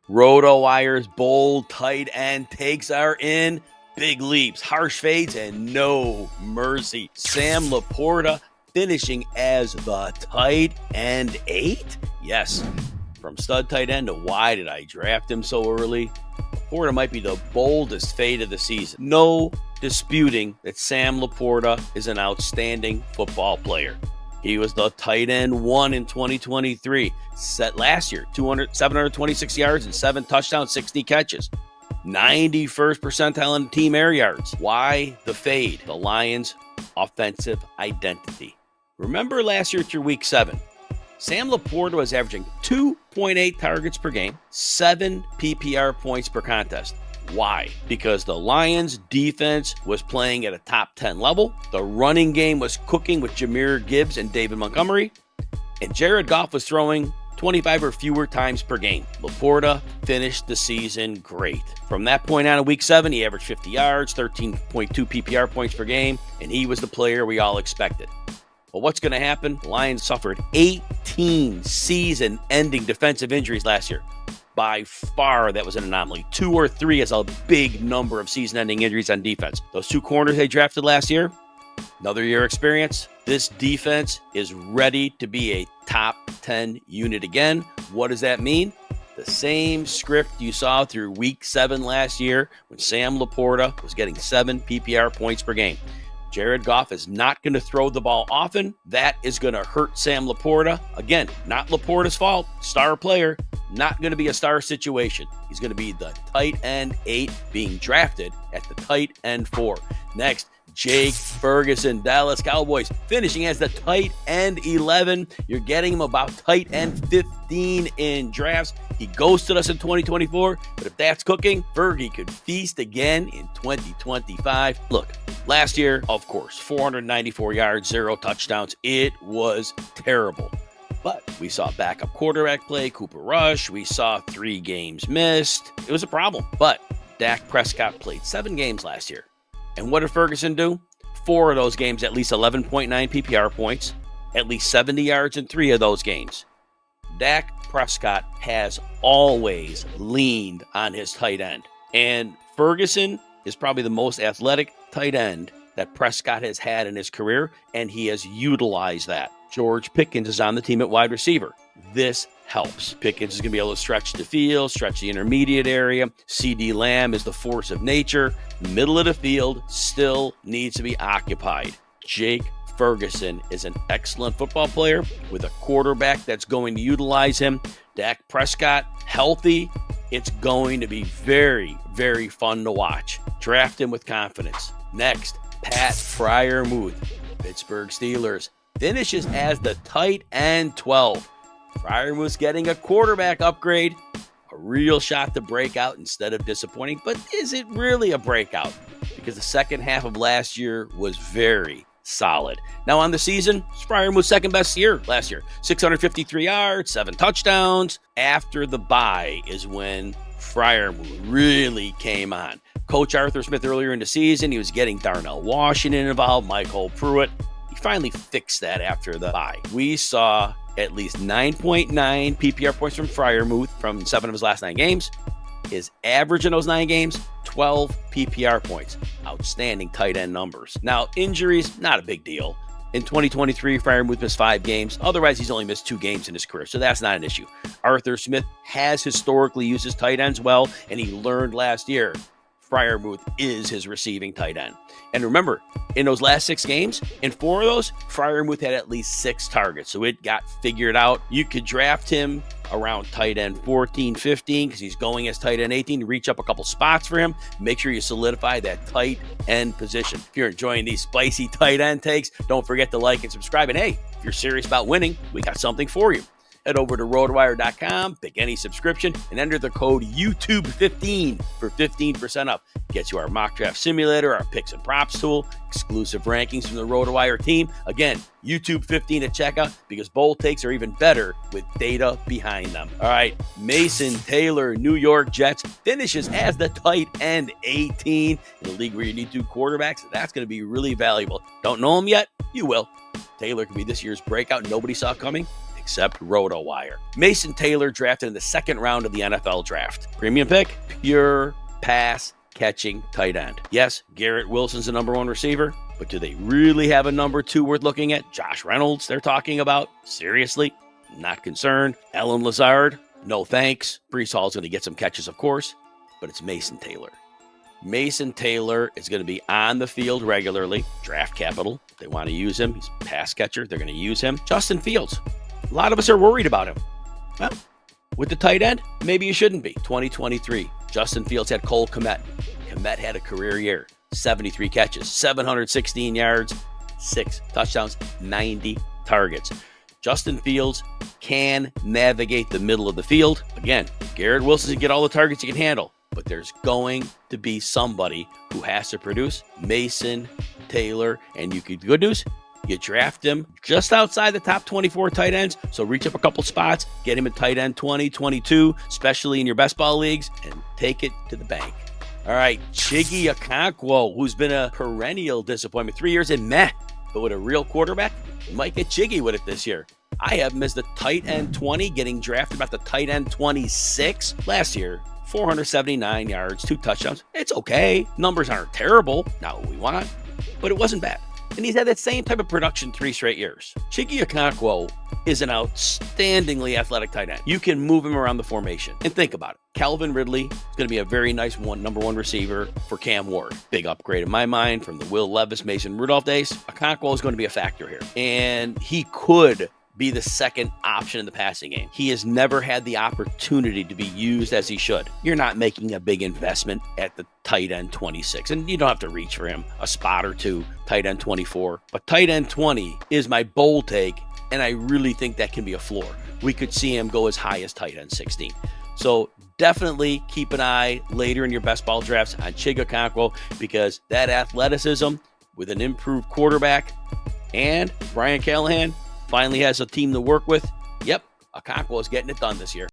RotoWire's bold tight end takes are in. Big leaps, harsh fades, and no mercy. Sam LaPorta finishing as the tight end 8? Yes, from stud tight end to why did I draft him so early? LaPorta might be the boldest fade of the season. No disputing that Sam LaPorta is an outstanding football player. He was the tight end 1 in 2023. Set last year, 726 yards and 7 touchdowns, 60 catches. 91st percentile in team air yards. Why the fade? The Lions' offensive identity. Remember last year through week 7, Sam LaPorta was averaging 2.8 targets per game, 7 PPR points per contest. Why? Because the Lions' defense was playing at a top 10 level. The running game was cooking with Jahmyr Gibbs and David Montgomery. And Jared Goff was throwing 25 or fewer times per game. LaPorta finished the season great. From that point on in week 7, he averaged 50 yards, 13.2 PPR points per game, and he was the player we all expected. But what's going to happen? The Lions suffered 18 season-ending defensive injuries last year. By far, that was an anomaly. 2 or 3 is a big number of season-ending injuries on defense. Those 2 corners they drafted last year, another year experience. This defense is ready to be a top 10 unit again. What does that mean? The same script you saw through week 7 last year when Sam LaPorta was getting 7 PPR points per game. Jared Goff is not going to throw the ball often. That is going to hurt Sam LaPorta. Again, not LaPorta's fault. Star player. Not going to be a star situation. He's going to be the tight end 8 being drafted at the tight end 4. Next, Jake Ferguson, Dallas Cowboys, finishing as the tight end 11. You're getting him about tight end 15 in drafts. He ghosted us in 2024, but if that's cooking, Fergie could feast again in 2025. Look, last year, of course, 494 yards, 0 touchdowns. It was terrible. But we saw backup quarterback play, Cooper Rush. We saw 3 games missed. It was a problem. But Dak Prescott played 7 games last year. And what did Ferguson do? 4 of those games, at least 11.9 PPR points, at least 70 yards in 3 of those games. Dak Prescott has always leaned on his tight end. And Ferguson is probably the most athletic tight end that Prescott has had in his career, and he has utilized that. George Pickens is on the team at wide receiver. This helps. Pickens is going to be able to stretch the field, stretch the intermediate area. CD Lamb is the force of nature. Middle of the field still needs to be occupied. Jake Ferguson is an excellent football player with a quarterback that's going to utilize him. Dak Prescott, healthy. It's going to be very, very fun to watch. Draft him with confidence. Next, Pat Freiermuth, Pittsburgh Steelers, finishes as the tight end 12. Freiermuth's getting a quarterback upgrade, a real shot to break out instead of disappointing. But is it really a breakout? Because the second half of last year was very solid. Now on the season, Freiermuth's second best year last year. 653 yards, 7 touchdowns. After the bye is when Freiermuth really came on. Coach Arthur Smith earlier in the season, he was getting Darnell Washington involved, Michael Pruitt. He finally fixed that after the bye. We saw at least 9.9 PPR points from Freiermuth from 7 of his last 9 games. His average in those 9 games, 12 PPR points. Outstanding tight end numbers. Now, injuries, not a big deal. In 2023, Freiermuth missed 5 games. Otherwise, he's only missed 2 games in his career, so that's not an issue. Arthur Smith has historically used his tight ends well, and he learned last year Freiermuth is his receiving tight end. And remember, in those last 6 games, in 4 of those, Freiermuth had at least 6 targets. So it got figured out. You could draft him around tight end 14, 15, because he's going as tight end 18 to reach up a couple spots for him. Make sure you solidify that tight end position. If you're enjoying these spicy tight end takes, don't forget to like and subscribe. And hey, if you're serious about winning, we got something for you. Head over to RotoWire.com, pick any subscription, and enter the code YouTube15 for 15% off. Gets you our mock draft simulator, our picks and props tool, exclusive rankings from the RotoWire team. Again, YouTube15 at checkout because bold takes are even better with data behind them. All right, Mason Taylor, New York Jets, finishes as the tight end 18 in a league where you need 2 quarterbacks. That's going to be really valuable. Don't know him yet? You will. Taylor could be this year's breakout nobody saw coming. except RotoWire. Mason Taylor drafted in the second round of the NFL draft. Premium pick, pure pass catching tight end. Yes, Garrett Wilson's the number 1 receiver, but do they really have a number 2 worth looking at? Josh Reynolds they're talking about? Seriously? Not concerned. Ellen Lazard? No thanks. Breece Hall's going to get some catches, of course, but it's Mason Taylor. Mason Taylor is going to be on the field regularly. Draft capital. They want to use him. He's a pass catcher. They're going to use him. Justin Fields. A lot of us are worried about him. Well, with the tight end, maybe you shouldn't be. 2023. Justin Fields had Cole Kmet. Kmet had a career year. 73 catches, 716 yards, 6 touchdowns, 90 targets. Justin Fields can navigate the middle of the field. Again, Garrett Wilson can get all the targets he can handle, but there's going to be somebody who has to produce. Mason Taylor, and the good news, you draft him just outside the top 24 tight ends, so reach up a couple spots, get him at tight end 20, 22, especially in your best ball leagues, and take it to the bank. All right, Chiggy Okonkwo, who's been a perennial disappointment. 3 years in meh, but with a real quarterback, you might get jiggy with it this year. I have him as the tight end 20, getting drafted about the tight end 26. Last year, 479 yards, 2 touchdowns. It's okay. Numbers aren't terrible, not what we want, but it wasn't bad. And he's had that same type of production 3 straight years. Chiggy Okonkwo is an outstandingly athletic tight end. You can move him around the formation. And think about it. Calvin Ridley is going to be a very nice number 1 receiver for Cam Ward. Big upgrade in my mind from the Will Levis, Mason Rudolph days. Okonkwo is going to be a factor here. And he could be the second option in the passing game. He has never had the opportunity to be used as he should. You're not making a big investment at the tight end 26, and you don't have to reach for him a spot or 2, tight end 24. But tight end 20 is my bold take, and I really think that can be a floor. We could see him go as high as tight end 16. So definitely keep an eye later in your best ball drafts on Chiggy Okonkwo, because that athleticism with an improved quarterback and Brian Callahan finally has a team to work with. Yep, Okonkwo is getting it done this year.